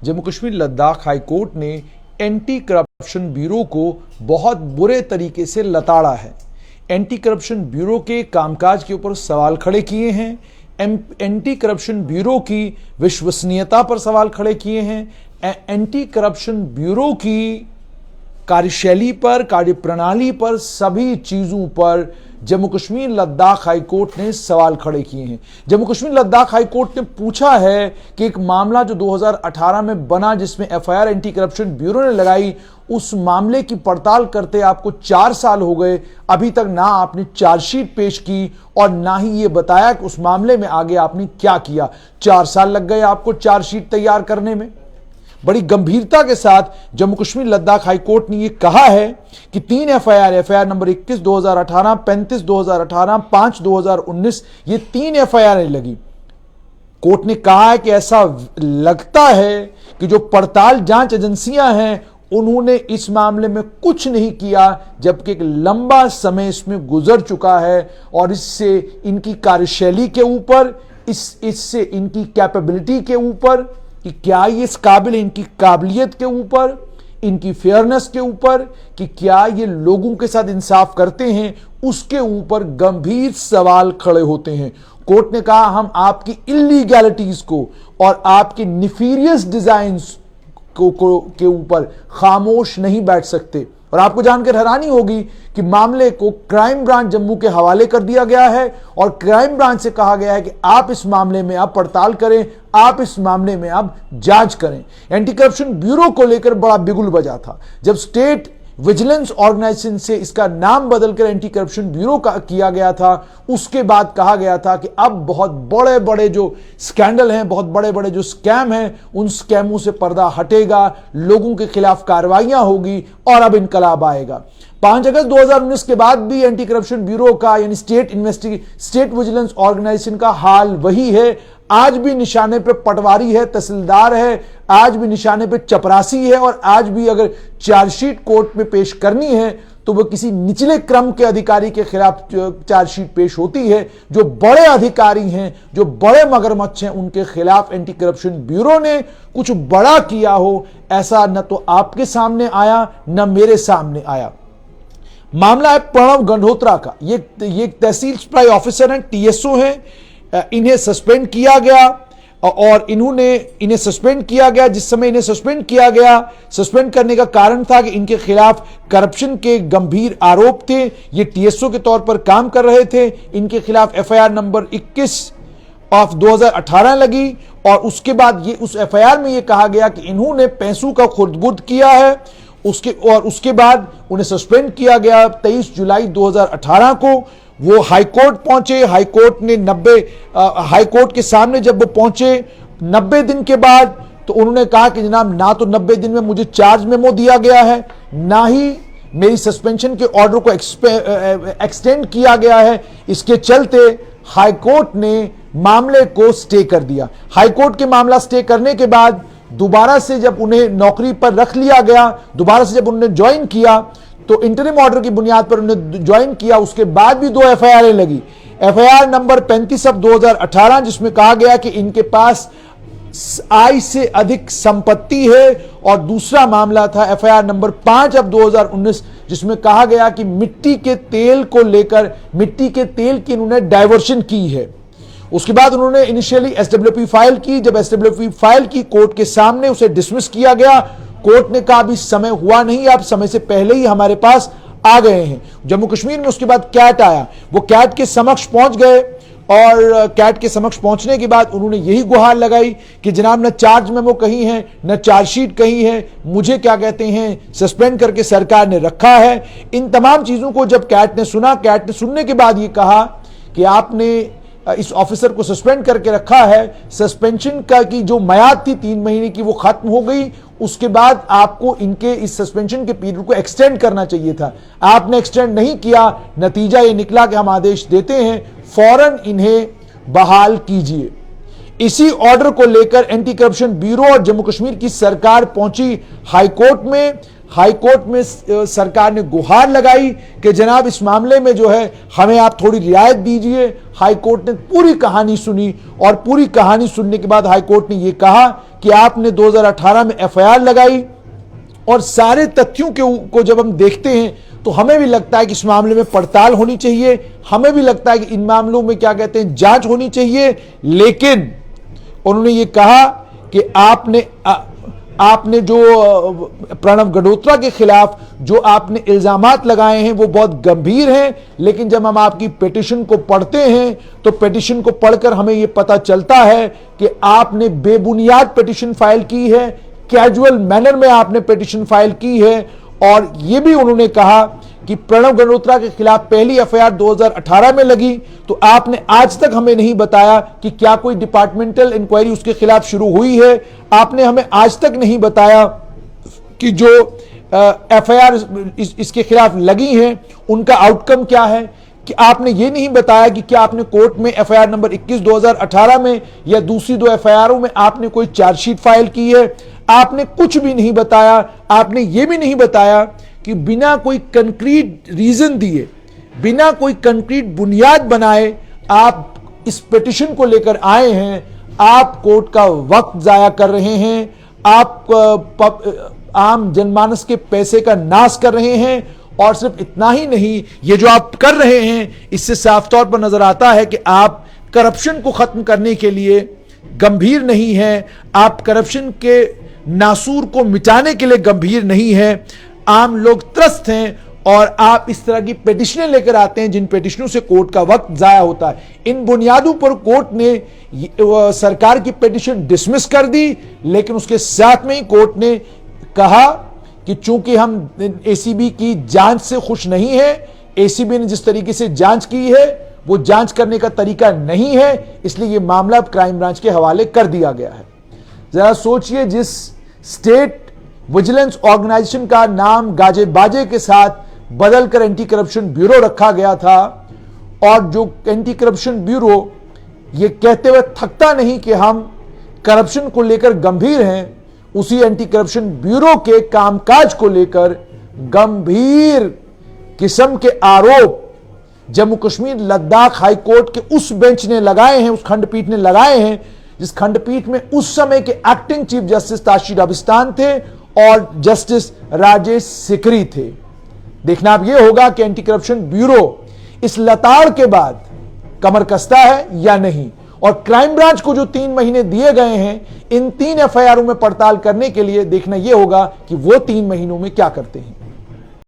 Jammu Kashmir Ladakh high court ने anti corruption bureau को बहुत बुरे तरीके से लताड़ा है। एंटी करप्शन ब्यूरो के कामकाज के ऊपर सवाल खड़े किए हैं। एंटी करप्शन ब्यूरो की विश्वसनीयता पर सवाल खड़े किए हैं। एंटी करप्शन ब्यूरो की कार्यशैली पर, कार्यप्रणाली पर, सभी चीजों पर जम्मू कश्मीर लद्दाख हाई कोर्ट ने सवाल खड़े किए हैं। जम्मू कश्मीर लद्दाख हाई कोर्ट ने पूछा है कि एक मामला जो 2018 में बना, जिसमें एफआईआर एंटी करप्शन ब्यूरो ने लगाई, उस मामले की पड़ताल करते आपको 4 साल हो गए, अभी तक ना आपने चार्जशीट पेश की और ना ही ये बताया कि उस मामले में आगे आपने क्या किया। 4 साल लग गए आपको चार्जशीट तैयार करने में। बड़ी गंभीरता के साथ जम्मू कश्मीर लद्दाख हाई कोर्ट ने यह कहा है कि 3 एफआईआर नंबर 21 2018, 35 2018, 5 2019, ये 3 एफआईआर लगी। कोर्ट ने कहा है कि ऐसा लगता है कि जो पड़ताल जांच एजेंसियां हैं उन्होंने इस मामले में कुछ नहीं किया, जबकि एक लंबा समय इसमें गुजर चुका है और इससे इनकी कार्यशैली के ऊपर, इससे इनकी कैपेबिलिटी के ऊपर कि क्या ये इस काबिल, इनकी काबिलियत के ऊपर, इनकी फेयरनेस के ऊपर, कि क्या ये लोगों के साथ इंसाफ करते हैं, उसके ऊपर गंभीर सवाल खड़े होते हैं। कोर्ट ने कहा हम आपकी इलीगैलिटीज को और आपके निफीरियस डिजाइन्स के ऊपर खामोश नहीं बैठ सकते। और आपको जानकर हैरानी होगी कि मामले को क्राइम ब्रांच जम्मू के हवाले कर दिया गया है और क्राइम ब्रांच से कहा गया है कि आप इस मामले में आप पड़ताल करें, आप इस मामले में आप जांच करें। एंटी करप्शन ब्यूरो को लेकर बड़ा बिगुल बजा था जब स्टेट विजिलेंस ऑर्गेनाइजेशन से इसका नाम बदलकर एंटी करप्शन ब्यूरो का किया गया था। उसके बाद कहा गया था कि अब बहुत बड़े बड़े जो स्कैंडल हैं, बहुत बड़े बड़े जो स्कैम हैं, उन स्कैमों से पर्दा हटेगा, लोगों के खिलाफ कार्रवाइयां होगी और अब इनकलाब आएगा। 5 अगस्त 2019 के बाद भी एंटी करप्शन ब्यूरो का यानी स्टेट विजिलेंस ऑर्गेनाइजेशन का हाल वही है। आज भी निशाने पे पटवारी है, तहसीलदार है, आज भी निशाने पे चपरासी है और आज भी अगर चार्जशीट कोर्ट में पेश करनी है तो वह किसी निचले क्रम के अधिकारी के खिलाफ चार्जशीट पेश होती है। जो बड़े अधिकारी हैं, जो बड़े मगरमच्छ हैं, उनके खिलाफ एंटी करप्शन ब्यूरो ने कुछ बड़ा किया हो, ऐसा न तो आपके सामने आया न मेरे सामने आया। मामला है प्रणव गंडोत्रा का। ये तहसील सप्लाई ऑफिसर हैं, टीएसओ हैं। इन्हें सस्पेंड किया गया और इन्हें सस्पेंड किया गया। जिस समय इन्हें सस्पेंड किया गया, सस्पेंड करने का कारण था कि इनके खिलाफ करप्शन के गंभीर आरोप थे। ये टीएसओ के तौर पर काम कर रहे थे। इनके खिलाफ एफआईआर नंबर 21 ऑफ 2018 लगी और उसके बाद ये उस एफआईआर में ये कहा गया कि इन्होंने पैसों का खुर्द-बुर्द किया है। उसके बाद उन्हें सस्पेंड किया गया 23 जुलाई 2018 को। वो हाईकोर्ट पहुंचे। हाईकोर्ट ने हाईकोर्ट के सामने जब वो पहुंचे 90 दिन के बाद, तो उन्होंने कहा कि जनाब, ना तो 90 दिन में मुझे चार्ज मेमो दिया गया है, ना ही मेरी सस्पेंशन के ऑर्डर को एक्सटेंड किया गया है। इसके चलते हाईकोर्ट ने मामले को स्टे कर दिया। हाईकोर्ट के मामला स्टे करने के बाद दोबारा से जब उन्हें नौकरी पर रख लिया गया, दोबारा से जब उन्होंने ज्वाइन किया, तो इंटरिम ऑर्डर की बुनियाद पर उन्होंने ज्वाइन किया। उसके बाद भी 2 एफआईआर लगी। एफआईआर नंबर 35 ऑफ 2018 जिसमें कहा गया कि इनके पास आय से अधिक संपत्ति है, और दूसरा मामला था एफआईआर नंबर 5 ऑफ 2019 जिसमें कहा गया कि मिट्टी के तेल को लेकर, मिट्टी के तेल की इन्होंने डाइवर्शन की है। उसके बाद उन्होंने इनिशियली एसडब्ल्यूपी फाइल की। जब एसडब्ल्यूपी फाइल की कोर्ट के सामने, उसे डिसमिस किया गया। कोर्ट ने कहा अभी समय हुआ नहीं, आप समय से पहले ही हमारे पास आ गए हैं। जम्मू कश्मीर में उसके बाद कैट आया। वो कैट के समक्ष पहुंच गए और कैट के समक्ष पहुंचने के बाद उन्होंने यही गुहार लगाई कि जनाब, न चार्ज मेमो कहीं है, न चार्जशीट कहीं है, मुझे क्या कहते हैं सस्पेंड करके सरकार ने रखा है। इन तमाम चीजों को जब कैट ने सुना, कैट ने सुनने के बाद ये कहा कि आपने इस ऑफिसर को सस्पेंड करके रखा है। सस्पेंशन का की जो मयाद थी 3 महीने की, वो खत्म हो गई। उसके बाद आपको इनके इस सस्पेंशन के पीरियड को एक्सटेंड करना चाहिए था, आपने एक्सटेंड नहीं किया। नतीजा ये निकला कि हम आदेश देते हैं, फौरन इन्हें बहाल कीजिए। इसी ऑर्डर को लेकर एंटी करप्शन ब्यूरो और जम्मू कश्मीर की सरकार पहुंची हाईकोर्ट में। हाई कोर्ट में सरकार ने गुहार लगाई कि जनाब इस मामले में जो है हमें आप थोड़ी रियायत दीजिए। हाई कोर्ट ने पूरी कहानी सुनी और पूरी कहानी सुनने के बाद हाई कोर्ट ने यह कहा कि आपने 2018 में एफआईआर लगाई और सारे तथ्यों को जब हम देखते हैं तो हमें भी लगता है कि इस मामले में पड़ताल होनी चाहिए, हमें भी लगता है कि इन मामलों में क्या कहते हैं जांच होनी चाहिए। लेकिन उन्होंने ये कहा कि आपने जो प्रणव गडोत्रा के खिलाफ जो आपने इल्जामात लगाए हैं वो बहुत गंभीर हैं, लेकिन जब हम आपकी पिटीशन को पढ़ते हैं तो पिटीशन को पढ़कर हमें यह पता चलता है कि आपने बेबुनियाद पिटीशन फाइल की है, कैजुअल मैनर में आपने पिटीशन फाइल की है। और यह भी उन्होंने कहा कि प्रणव गडोत्रा के खिलाफ पहली एफआईआर 2018 में लगी तो आपने आज तक हमें नहीं बताया कि क्या कोई डिपार्टमेंटल इंक्वायरी उसके खिलाफ शुरू हुई है। आपने हमें आज तक नहीं बताया कि जो एफआईआर इसके खिलाफ लगी हैं उनका आउटकम क्या है, कि आपने ये नहीं बताया कि क्या आपने कोर्ट में एफआईआर नंबर 21 2018 में या दूसरी 2 एफआईआरों में आपने कोई चार्जशीट फाइल की है। आपने कुछ भी नहीं बताया। आपने ये भी नहीं बताया कि बिना कोई कंक्रीट रीजन दिए, बिना कोई कंक्रीट बुनियाद बनाए आप इस पिटीशन को लेकर आए हैं। आप कोर्ट का वक्त जाया कर रहे हैं, आप आम जनमानस के पैसे का नाश कर रहे हैं। और सिर्फ इतना ही नहीं, ये जो आप कर रहे हैं इससे साफ तौर पर नजर आता है कि आप करप्शन को खत्म करने के लिए गंभीर नहीं हैं, आप करप्शन के नासूर को मिटाने के लिए गंभीर नहीं है। आम लोग त्रस्त हैं और आप इस तरह की पिटीशनें लेकर आते हैं जिन पिटीशनों से कोर्ट का वक्त जाया होता है। इन बुनियादों पर कोर्ट ने सरकार की पिटीशन डिसमिस कर दी, लेकिन उसके साथ में ही कोर्ट ने कहा कि चूंकि हम एसीबी की जांच से खुश नहीं है, एसीबी ने जिस तरीके से जांच की है वो जांच करने का तरीका नहीं है, इसलिए यह मामला क्राइम ब्रांच के हवाले कर दिया गया है। जरा सोचिए, जिस स्टेट विजिलेंस ऑर्गेनाइजेशन का नाम गाजे बाजे के साथ बदलकर एंटी करप्शन ब्यूरो रखा गया था, और जो एंटी करप्शन ब्यूरो ये कहते हुए थकता नहीं कि हम करप्शन को लेकर गंभीर हैं, उसी एंटी करप्शन ब्यूरो के कामकाज को लेकर गंभीर किस्म के आरोप जम्मू कश्मीर लद्दाख हाई कोर्ट के उस बेंच ने लगाए हैं, उस खंडपीठ ने लगाए हैं, जिस खंडपीठ में उस समय के एक्टिंग चीफ जस्टिस ताशी राबिस्तान थे और जस्टिस राजेश सिकरी थे। देखना अब यह होगा कि एंटी करप्शन ब्यूरो इस लताड़ के बाद कमर कसता है या नहीं। और क्राइम ब्रांच को जो 3 महीने दिए गए हैं इन 3 एफआईआरों में पड़ताल करने के लिए, देखना यह होगा कि वो 3 महीनों में क्या करते हैं।